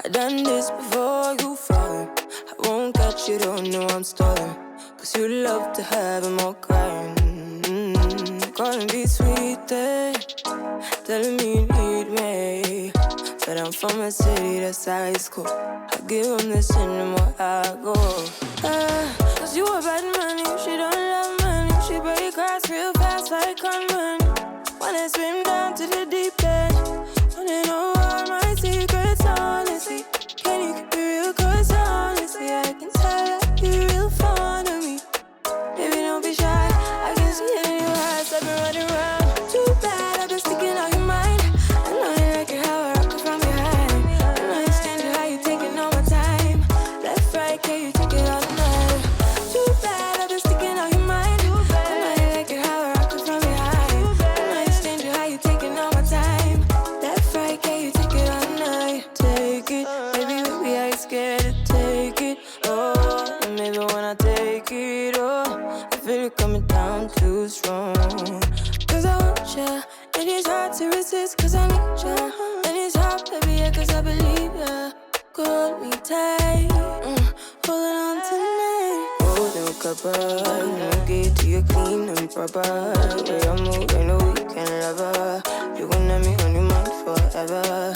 I done this before you fall. I won't catch you, don't know I'm stalling. Cause you love to have them all crying. Calling me sweet, telling me you need me. But I'm from a city that's high school. I give them this anymore, I go. Cause you a bad man, she don't love money. She break grass real fast like conman. Wanna swim down to the deep end. Wanna know all my secrets, honestly. Can you keep it real? Cause honestly, I can tell that you're real fond of me. Baby, don't be shy, I can see it in your eyes. I've been running around. Too bad, I've been sticking out your mind. I know you like it how I rock it from behind. I know you stand it, how you taking all my time. Left, right, can you take it all night? Too bad, I've been sticking out your mind. I know you like it how I rock it from behind. I know you stand it, how you taking all my time. Left, right, can you take it all night? Take it, baby, baby, I ain't scared to take it. Oh, and maybe when I take it, oh, I feel it coming down too strong. Cause I want ya, and it's hard to resist. Cause I need ya, and it's hard, baby, yeah, cause I believe ya. Hold me tight, holding on tonight. Holding a cuppa, no get to you clean and proper. Way I move, I know you can love her. You gon' let me on your mind forever.